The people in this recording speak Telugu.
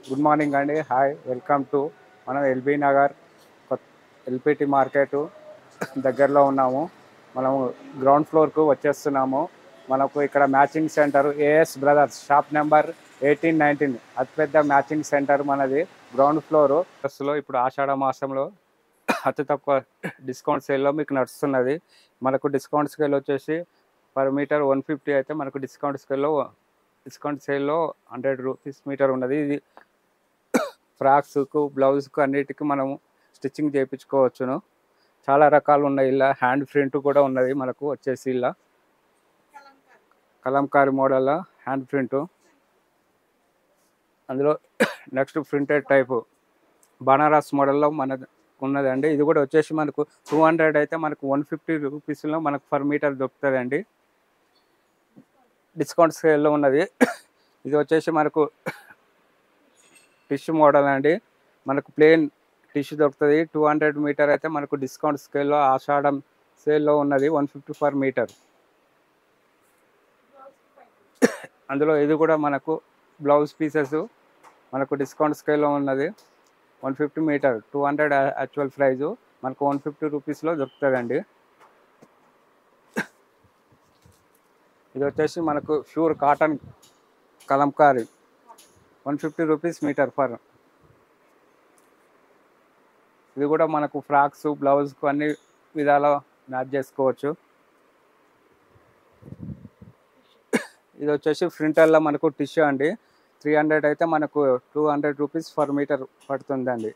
గుడ్ మార్నింగ్ అండి. హాయ్, వెల్కమ్ టు మనం ఎల్బీ నగర్ ఎల్పిటి మార్కెట్ దగ్గరలో ఉన్నాము. మనము గ్రౌండ్ ఫ్లోర్కు వచ్చేస్తున్నాము. మనకు ఇక్కడ matching centre AS brothers shop number 1819 అతిపెద్ద మ్యాచింగ్ సెంటర్ మనది. గ్రౌండ్ ఫ్లోరు బస్సులో ఇప్పుడు ఆషాఢ మాసంలో అతి తక్కువ డిస్కౌంట్ సేల్లో మీకు నడుస్తున్నది. మనకు డిస్కౌంట్ స్కేల్ వచ్చేసి పర్ మీటర్ 150 అయితే మనకు డిస్కౌంట్ సేల్లో 100 రూపీస్ మీటర్ ఉన్నది. ఇది ఫ్రాక్స్కు బ్లౌజ్కు అన్నిటికీ మనము స్టిచ్చింగ్ చేయించుకోవచ్చును. చాలా రకాలు ఉన్నాయి. ఇలా హ్యాండ్ ప్రింట్ కూడా ఉన్నది మనకు వచ్చేసి. ఇలా కలంకారీ మోడల్ హ్యాండ్ ప్రింట్, అందులో నెక్స్ట్ ప్రింటెడ్ టైపు బనారస్ మోడల్లో మనకు ఉన్నదండి. ఇది కూడా వచ్చేసి మనకు 200 అయితే మనకు 150 రూపీస్లో మనకు పర్ మీటర్ దొరుకుతుందండి. డిస్కౌంట్ స్కేల్లో ఉన్నది. ఇది వచ్చేసి మనకు టిష్యూ మోడల్ అండి. మనకు ప్లెయిన్ టిష్యూ దొరుకుతుంది. 200 మీటర్ అయితే మనకు డిస్కౌంట్ స్కేల్లో ఆషాఢం సేల్లో ఉన్నది 150 పర్ మీటర్. అందులో ఇది కూడా మనకు బ్లౌజ్ పీసెస్ మనకు డిస్కౌంట్ స్కేల్లో ఉన్నది 150 మీటర్. 200 యాక్చువల్ ప్రైజు మనకు 150 రూపీస్లో దొరుకుతుందండి. ఇది వచ్చేసి మనకు pure cotton Kalamkari 150 rupees metre per. ఇది కూడా మనకు ఫ్రాక్స్ బ్లౌజ్కు అన్ని విధాల మ్యాచ్ చేసుకోవచ్చు. ఇది వచ్చేసి ప్రింటర్లో మనకు టిష్యూ అండి. 300 అయితే మనకు 200 రూపీస్ పర్ మీటర్ పడుతుందండి.